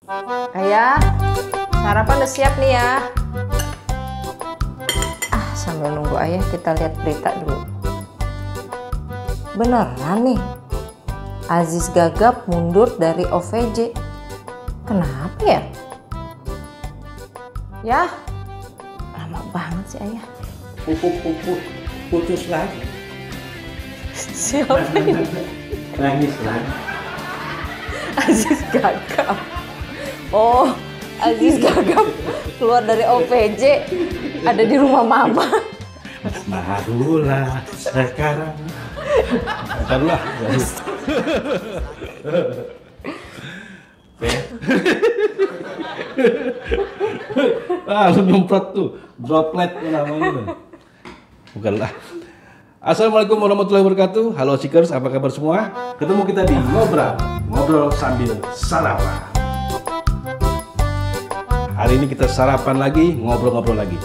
Ayah, sarapan udah siap nih ya. Sambil nunggu ayah kita lihat berita dulu. Beneran nih, Aziz Gagap mundur dari OVJ. Kenapa ya? Yah, lama banget sih ayah. Putus lagi. Siapa ini? Nangis lagi. Aziz Gagap. Oh, Aziz Gagap keluar dari OVJ, ada di rumah mama. Barulah sekarang. Barulah. Lu nyemprot tuh droplet namanya. Bukanlah. Assalamualaikum warahmatullahi wabarakatuh. Halo Seekers, apa kabar semua? Ketemu kita di ngobrol sambil sarapan. Hari ini kita sarapan lagi, ngobrol-ngobrol lagi.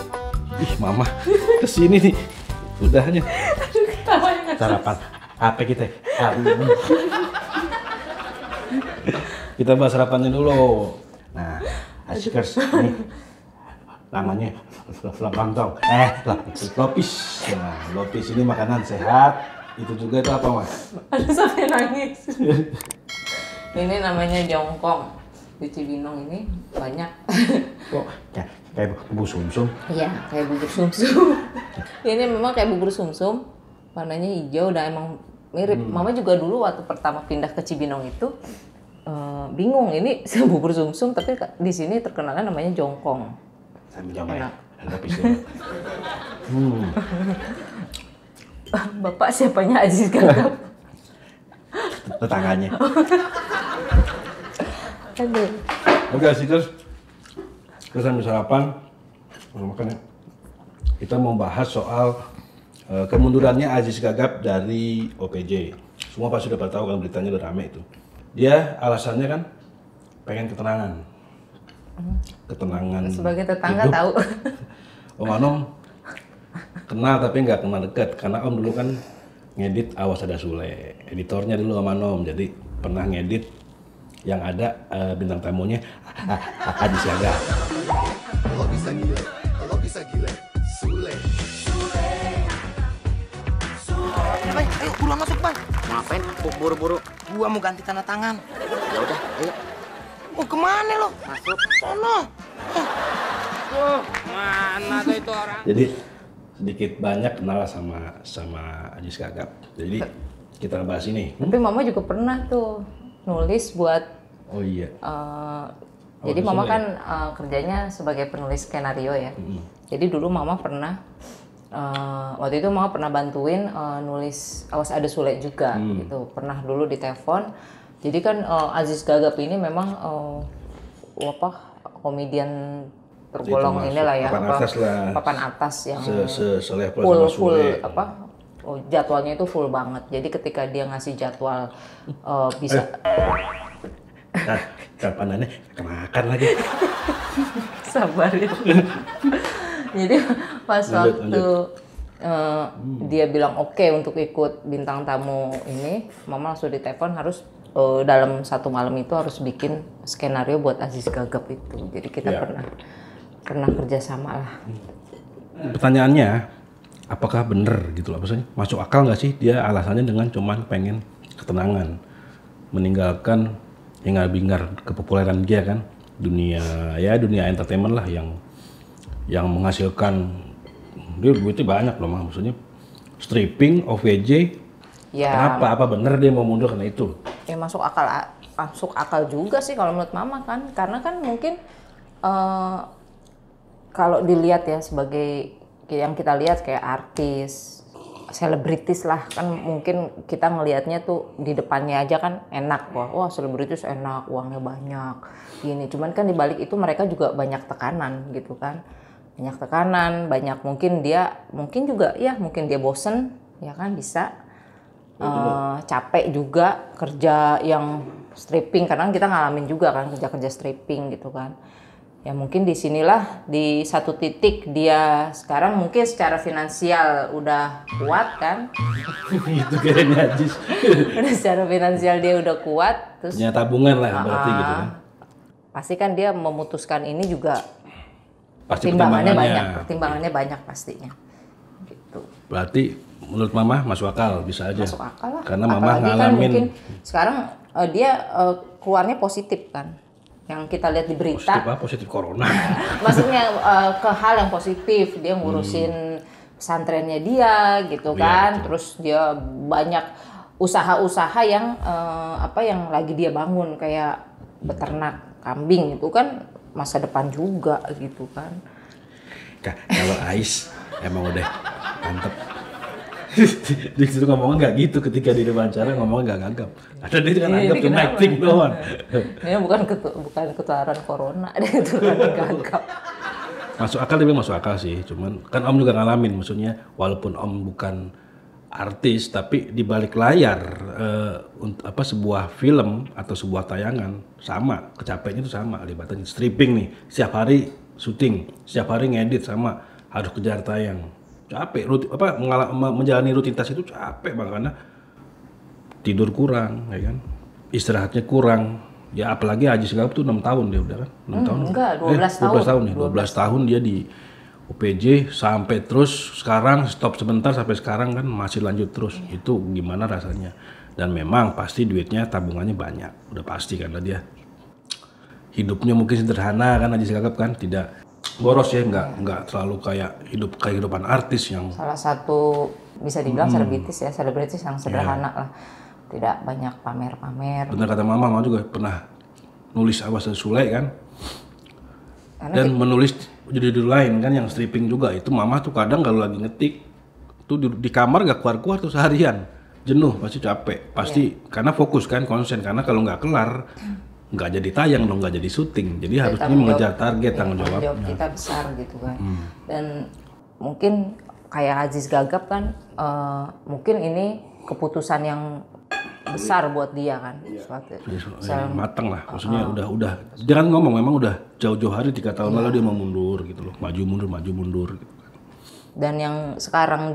Ih, mama kesini nih. Udahnya. Sarapan apa kita hari ini? Kita bahas sarapannya dulu. Nah, Seekers ini namanya lontong. Lopis. Nah, lopis ini makanan sehat. Itu juga itu apa, Mas? Aduh, sampai nangis. Ini namanya jongkong. Di Cibinong ini banyak. Oh, kayak bubur sumsum. Iya, kayak bubur sumsum. Ini memang kayak bubur sumsum. Warnanya hijau, udah emang mirip. Mama juga dulu waktu pertama pindah ke Cibinong itu bingung ini bubur sumsum, tapi di sini terkenalnya namanya jongkong. Sambil coba ya. Lopis. Bapak siapanya Aziz Gagap? Tetangganya. Aduh. Oke, Seekers. Kita sambil sarapan. Makanya kita mau bahas soal kemundurannya Aziz Gagap dari OVJ. Semua pasti udah tahu kan, beritanya udah rame itu. Dia alasannya kan pengen ketenangan. Ketenangan. Sebagai tetangga hidup. tahu. Om Anom kenal tapi nggak kenal dekat karena Om dulu kan ngedit Awas Ada Sule. Editornya dulu Om Anom, jadi pernah ngedit yang ada bintang tamunya Aziz Gagap. Kalau bisa gile, Sule. Ya, Bang, ayo buruan masuk, Bang. Ngapain? Buru-buru. Gua mau ganti tanda tangan. Ya udah, ayo. Mau kemana lo? Masuk. Sono. Mana tuh itu orang? Jadi sedikit banyak kenal sama Aziz Gagap. Jadi kita bahas ini. Tapi mama juga pernah tuh nulis buat. Oh iya. Jadi mama kan kerjanya sebagai penulis skenario ya. Jadi dulu mama pernah waktu itu mama pernah bantuin nulis Awas Ada Sule juga gitu. Pernah dulu ditelepon. Jadi kan Aziz Gagap ini memang komedian tergolong inilah ya, papan atas yang full jadwalnya itu full banget. Jadi ketika dia ngasih jadwal bisa kapanannya kemakan lagi. Sabar ya. Jadi pas waktu dia bilang oke untuk ikut bintang tamu ini, mama langsung ditelepon harus dalam satu malam itu harus bikin skenario buat Aziz Gagap itu. Jadi kita pernah kerjasama lah. Pertanyaannya, apakah bener gitu loh, maksudnya masuk akal nggak sih dia alasannya dengan cuman pengen ketenangan, meninggalkan hingar-bingar kepopuleran dia kan, dunia entertainment lah yang menghasilkan dia duitnya banyak loh, maksudnya stripping, OVJ. Ya. Kenapa? Apa bener dia mau mundur karena itu? Ya masuk akal juga sih kalau menurut mama kan, karena kan mungkin kalau dilihat ya sebagai yang kita lihat kayak artis, selebritis lah kan, mungkin kita ngelihatnya tuh di depannya aja kan enak, wah selebritis enak, uangnya banyak gini. Cuman kan di balik itu mereka juga banyak tekanan gitu kan, banyak mungkin dia bosen ya kan, bisa capek juga kerja yang stripping, karena kita ngalamin juga kan kerja stripping gitu kan. Ya mungkin di sinilah di satu titik dia sekarang mungkin secara finansial udah kuat kan. Itu kayaknya Aziz. Udah secara finansial dia udah kuat, terus punya tabungan lah berarti gitu kan. pasti kan dia memutuskan ini juga Pasti pertimbangannya banyak pastinya. Gitu. Berarti menurut Mama masuk akal, bisa aja. Masuk akal lah. Karena Mama Apalagi kan ngalamin. mungkin sekarang dia keluarnya positif kan. Yang kita lihat di berita. Positif apa? Positif corona. Maksudnya ke hal yang positif, dia ngurusin pesantrennya dia gitu Iya, kan. betul. Terus dia banyak usaha-usaha yang yang lagi dia bangun, kayak beternak kambing itu kan masa depan juga gitu kan. Kalau Ais emang udah mantep. Di situ ngomongnya nggak gitu, ketika di wawancara ngomongnya nggak gagap. Ada dia kan anggap cuma acting doang. Ini bukan ketularan corona, itu kan gagap. Masuk akal, dia bilang masuk akal sih. Cuman kan Om juga ngalamin, maksudnya walaupun Om bukan artis, tapi di balik layar sebuah film atau sebuah tayangan sama, kecapeannya itu sama, libatannya stripping nih, setiap hari syuting, setiap hari ngedit sama, harus kejar tayang. Capek, menjalani rutinitas itu capek banget karena tidur kurang, ya kan, istirahatnya kurang. Ya apalagi Haji Segap tuh 6 tahun dia udah kan, 6 tahun. Enggak, 12 tahun. 12 tahun dia di UPJ sampai terus sekarang stop sebentar sampai sekarang kan masih lanjut terus. Itu gimana rasanya? Dan memang pasti duitnya, tabungannya banyak, udah pasti karena dia hidupnya mungkin sederhana kan, Haji Segap kan tidak boros ya, nggak terlalu kayak kehidupan artis yang Salah satu bisa dibilang selebritis yang sederhana lah. Tidak banyak pamer-pamer. benar kata Mama juga pernah nulis Awas dan Sule kan, Karena dan menulis judul lain kan yang stripping juga. Itu Mama tuh kadang kalau lagi ngetik tuh di kamar gak keluar-keluar tuh seharian, jenuh, pasti capek, pasti karena fokus kan, konsen, karena kalau nggak kelar nggak jadi tayang dong, nggak jadi syuting, jadi harusnya mengejar target, tanggung jawab jawabnya. kita besar gitu kan. Dan mungkin kayak Aziz Gagap kan, mungkin ini keputusan yang besar buat dia kan. Matang lah, maksudnya udah jangan ngomong, memang udah jauh-jauh hari 3 tahun lalu dia mau mundur gitu loh, maju mundur gitu. Dan yang sekarang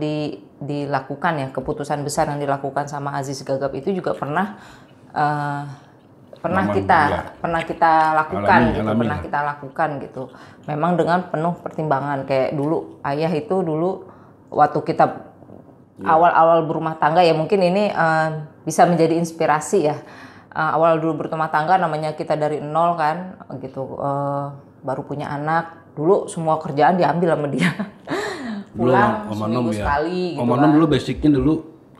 dilakukan ya, keputusan besar yang dilakukan sama Aziz Gagap itu juga pernah kita lakukan kita lakukan gitu. Memang dengan penuh pertimbangan. Kayak dulu ayah itu waktu kita awal-awal berumah tangga ya, mungkin ini bisa menjadi inspirasi ya. Awal dulu berumah tangga namanya kita dari nol kan gitu, baru punya anak, dulu semua kerjaan diambil sama dia. Pulang seminggu sekali gitu. Om Anom dulu basicnya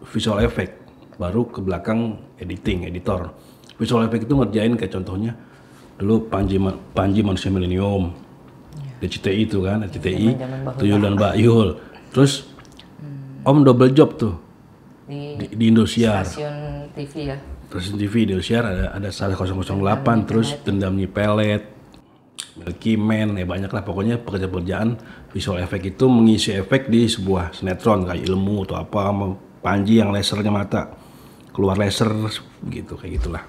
visual effect, baru ke belakang editor. Visual effect itu ngerjain kayak contohnya dulu Panji Manusia Milenium, DCTI itu kan, DCTI, Tuyul dan Mbak Yul. Terus Om double job tuh di Indosiar. Stasiun TV ya. Stasiun TV Indosiar ada 1008, terus Dendamnya Pelet, Milky Man, banyak lah pokoknya pekerjaan visual effect itu mengisi efek di sebuah sinetron kayak Ilmu atau apa, sama Panji yang lasernya mata keluar laser gitu, kayak gitulah.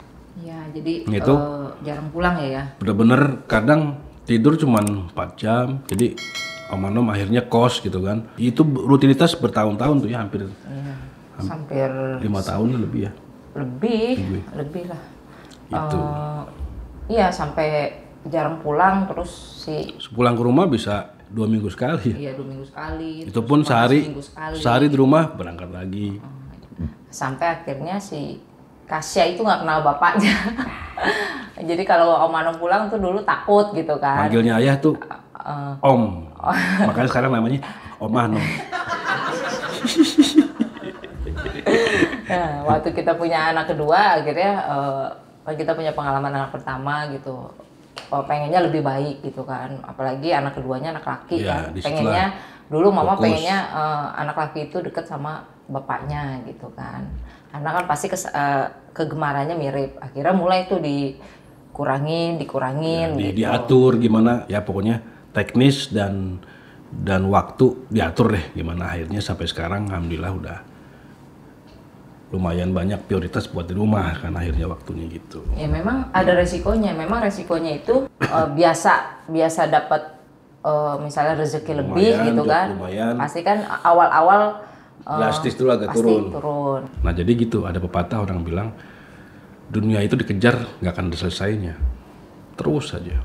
Ya, jadi itu jarang pulang ya. Bener-bener kadang tidur cuman 4 jam, jadi Om Anom akhirnya kos gitu kan. Itu rutinitas bertahun-tahun tuh ya, hampir 5 tahun lebih ya. Lebih lah. Itu. Iya, sampai jarang pulang, terus pulang ke rumah bisa 2 minggu sekali. Iya, 2 minggu sekali. Itu pun sehari di rumah berangkat lagi. Sampai akhirnya si Kasya itu nggak kenal bapaknya. Jadi kalau Om Anom pulang tuh dulu takut gitu kan. Manggilnya ayah tuh Om. Makanya sekarang namanya Om Anom. Nah, waktu kita punya anak kedua, akhirnya kita punya pengalaman anak pertama gitu. Pengennya lebih baik gitu kan. Apalagi anak keduanya anak laki ya, kan. Pengennya dulu mama pengennya anak laki itu deket sama bapaknya gitu kan. Karena kan pasti kegemarannya mirip. Akhirnya mulai tuh dikurangin Ya, gitu. Diatur gimana ya, pokoknya teknis dan waktu diatur deh gimana, akhirnya sampai sekarang alhamdulillah udah lumayan banyak prioritas buat di rumah kan akhirnya waktunya gitu. Ya memang ada resikonya. Memang resikonya itu biasa dapat misalnya rezeki lebih gitu kan. Lumayan. Pasti kan awal-awal drastis dulu agak turun. Nah jadi gitu, ada pepatah orang bilang dunia itu dikejar nggak akan ada selesainya. terus saja.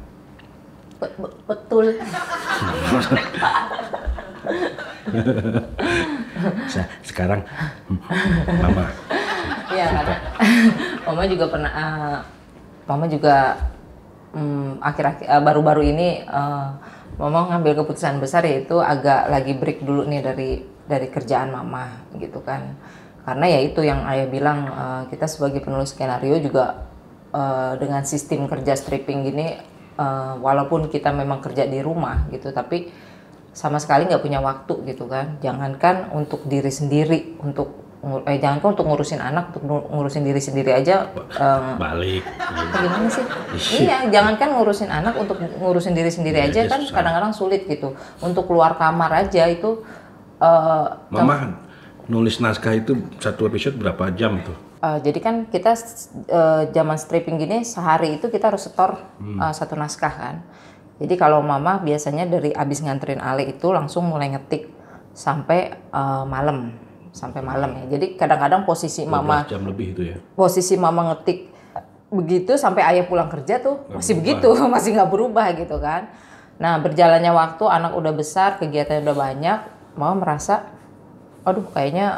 Betul. Sekarang Mama. Iya karena Mama juga pernah, Mama juga akhir-akhir baru-baru ini Mama ngambil keputusan besar, yaitu agak lagi break dulu nih dari kerjaan Mama gitu kan. Karena ya itu yang Ayah bilang, kita sebagai penulis skenario juga dengan sistem kerja stripping gini, walaupun kita memang kerja di rumah gitu, tapi sama sekali nggak punya waktu gitu kan. Jangankan untuk diri sendiri, jangankan untuk ngurusin anak, untuk ngurusin diri sendiri aja balik. gimana sih? Iya, jangankan ngurusin anak, untuk ngurusin diri sendiri aja kan susah. kadang-kadang sulit gitu. Untuk keluar kamar aja itu Mama nulis naskah itu satu episode berapa jam tuh? jadi kan kita zaman stripping gini sehari itu kita harus setor satu naskah kan. Jadi kalau Mama biasanya dari abis nganterin Ale itu langsung mulai ngetik sampai malam ya. Jadi kadang-kadang posisi 12 Mama jam lebih itu ya. posisi Mama ngetik begitu sampai Ayah pulang kerja tuh masih begitu, masih nggak berubah gitu kan. Nah, berjalannya waktu, anak udah besar, kegiatannya udah banyak, Mama merasa aduh kayaknya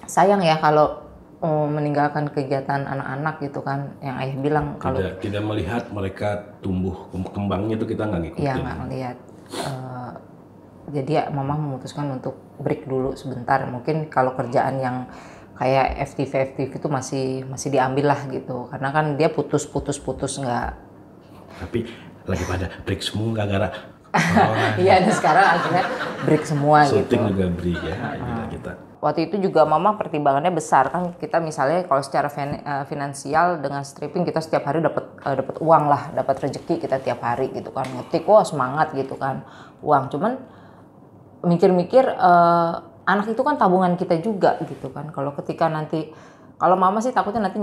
sayang ya kalau meninggalkan kegiatan anak-anak gitu kan, yang Ayah bilang kalau Tidak melihat mereka tumbuh kembangnya itu kita nggak ngikutin. iya nggak ngelihat. Jadi ya Mama memutuskan untuk break dulu sebentar. Mungkin kalau kerjaan yang kayak FTV itu masih diambil lah gitu, karena kan dia putus nggak. Tapi lagi pada break semua gara-gara corona. Iya, dan sekarang akhirnya break semua gitu. Syuting juga break ya. Kita. Waktu itu juga Mama pertimbangannya besar kan, kita misalnya kalau secara finansial dengan stripping kita setiap hari dapat uang lah, dapat rezeki kita tiap hari gitu kan, ngetik wah semangat gitu kan, uang. Cuman mikir-mikir anak itu kan tabungan kita juga gitu kan. Kalau ketika nanti, kalau Mama sih takutnya nanti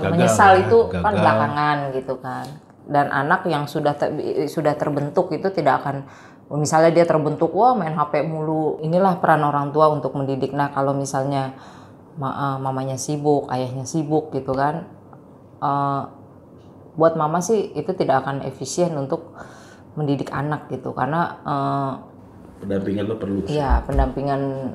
menyesal ya, itu gagal. kan belakangan gitu kan. Dan anak yang sudah terbentuk itu tidak akan, misalnya dia terbentuk wah main HP mulu. Inilah peran orang tua untuk mendidik. Nah kalau misalnya mamanya sibuk, ayahnya sibuk gitu kan, buat Mama sih itu tidak akan efisien untuk mendidik anak gitu, karena Pendampingan lo perlu. iya, pendampingan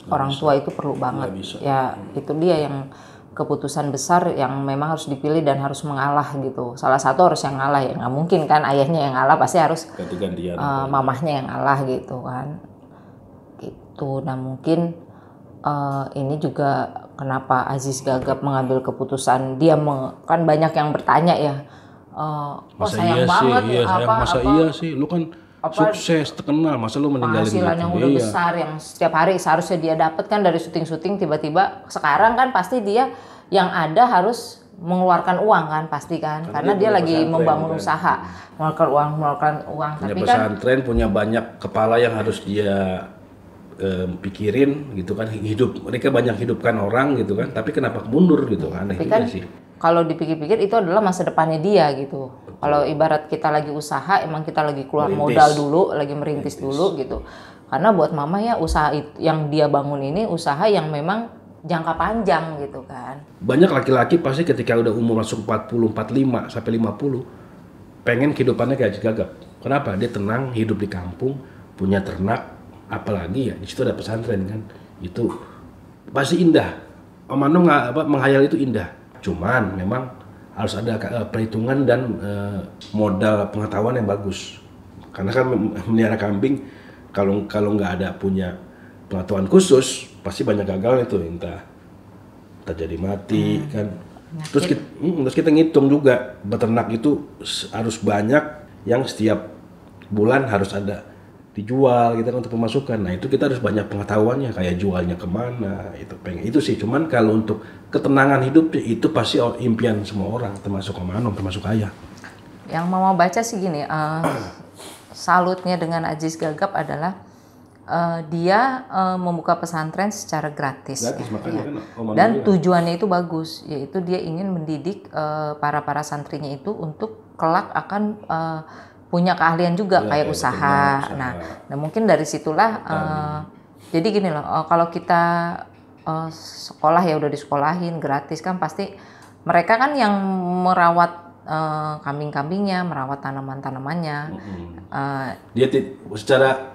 orang tua itu perlu banget. Ya itu dia yang keputusan besar yang memang harus dipilih dan harus mengalah gitu. Salah satu harus yang ngalah ya, nggak mungkin kan ayahnya yang ngalah, pasti harus Ganti-gantian. mamahnya yang ngalah gitu kan. Gitu. Nah mungkin ini juga kenapa Aziz Gagap mengambil keputusan, dia kan banyak yang bertanya ya, Masa sayang iya banget sih, masa iya sih, lu kan sukses, terkenal, masa lu meninggalin penghasilan yang udah besar yang setiap hari seharusnya dia dapat kan dari syuting-syuting, tiba-tiba sekarang kan pasti dia yang ada harus mengeluarkan uang kan pasti kan, karena dia lagi membangun usaha, mengeluarkan uang. Punya Tapi kan pesantren, punya banyak kepala yang harus dia pikirin gitu kan, mereka banyak hidupkan orang gitu kan, tapi kenapa mundur gitu kan, aneh juga sih. kalau dipikir-pikir itu adalah masa depannya dia gitu. Kalau ibarat kita lagi usaha, emang kita lagi keluar modal dulu, lagi merintis dulu gitu. Karena buat Mama ya usaha yang dia bangun ini usaha yang memang jangka panjang gitu kan. Banyak laki-laki pasti ketika udah umur masuk 40, 45 sampai 50 pengen kehidupannya kayak Aziz Gagap. Kenapa? Dia tenang, hidup di kampung, punya ternak, apalagi ya di situ ada pesantren kan. Itu pasti indah. Om Mano menghayal itu indah. Cuman memang harus ada perhitungan dan modal pengetahuan yang bagus. Karena kan melihara kambing kalau nggak ada punya pengetahuan khusus pasti banyak gagal itu, entah jadi mati kan. Terus kita ngitung juga beternak itu harus banyak yang setiap bulan harus ada dijual gitu kan untuk pemasukan. Nah itu kita harus banyak pengetahuannya, kayak jualnya kemana, itu sih. Cuman kalau untuk ketenangan hidup itu pasti impian semua orang, termasuk Om Anom, termasuk ayah. Yang Mama baca sih gini, salutnya dengan Aziz Gagap adalah dia membuka pesantren secara gratis ya, makanya kan Om Anom dan juga. Tujuannya itu bagus, yaitu dia ingin mendidik para santrinya itu untuk kelak akan punya keahlian juga ya, kayak usaha. Nah mungkin dari situlah jadi gini loh, kalau kita sekolah ya udah disekolahin gratis kan, pasti mereka kan yang merawat kambing-kambingnya, merawat tanaman-tanamannya. Dia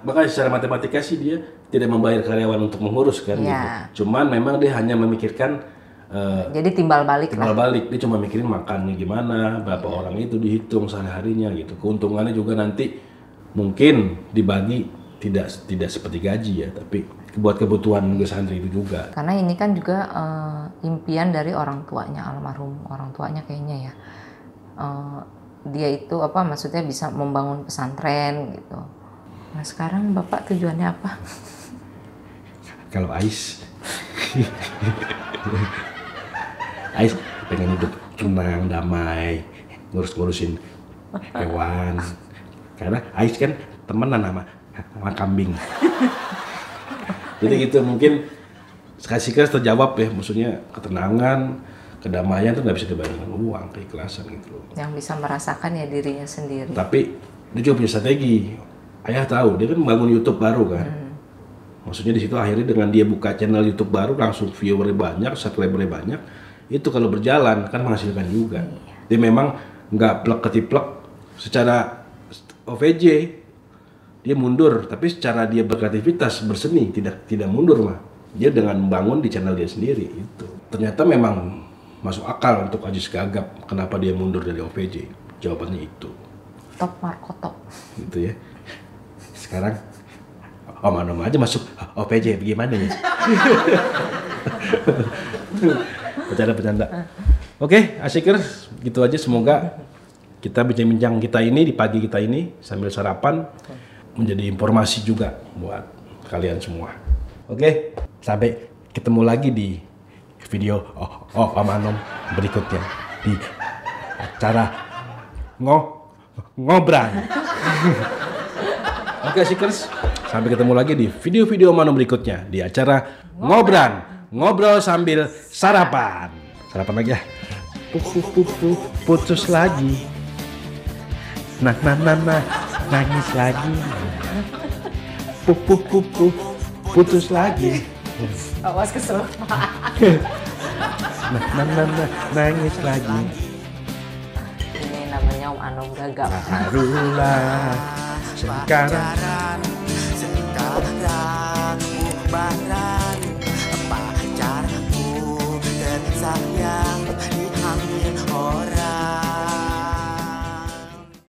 bahkan secara matematika sih dia tidak membayar karyawan untuk mengurus kan gitu. Cuman memang dia hanya memikirkan jadi timbal balik dia cuma mikirin makannya gimana, berapa orang itu dihitung sehari-harinya gitu. Keuntungannya juga nanti mungkin dibagi tidak seperti gaji ya, tapi buat kebutuhan Gus Andri itu juga. Karena ini kan juga impian dari orang tuanya, almarhum orang tuanya kayaknya ya. Dia itu maksudnya bisa membangun pesantren gitu. Nah sekarang Bapak tujuannya apa? Kalau Ais Ais pengen hidup tenang, damai, ngurus-ngurusin hewan. Karena Ais kan temenan sama kambing. Jadi gitu mungkin Sikers terjawab ya, maksudnya ketenangan, kedamaian itu nggak bisa dibayar dengan uang, keikhlasan gitu loh. Yang bisa merasakan ya dirinya sendiri. Tapi dia juga punya strategi. Ayah tahu dia kan membangun YouTube baru kan. Maksudnya di situ akhirnya dengan dia buka channel YouTube baru langsung viewernya banyak, subscribernya banyak. Itu kalau berjalan kan menghasilkan juga. Dia memang nggak plek ketiplek secara OVJ. Dia mundur, tapi secara dia berkreativitas, berseni tidak mundur mah. Dia dengan membangun di channel dia sendiri itu. Ternyata memang masuk akal untuk Aziz Gagap kenapa dia mundur dari OVJ. Jawabannya itu. Top Markoto. Gitu ya. Sekarang Om aja masuk OVJ bagaimana ya? Bercanda. Oke, Asikers, gitu aja. Semoga kita bincang-bincang kita ini di pagi kita ini sambil sarapan menjadi informasi juga buat kalian semua. Oke, sampai ketemu lagi di video Om Anom berikutnya di acara ngobran. Oke, Asikers, sampai ketemu lagi di video-video Om Anom berikutnya di acara ngobran, ngobrol sambil sarapan. Sarapan lagi ya. Putus lagi. Nah, nangis lagi. Putus lagi. Awas kesel. Nangis lagi. Ini namanya Om Anom Gagap. Barulah sekarang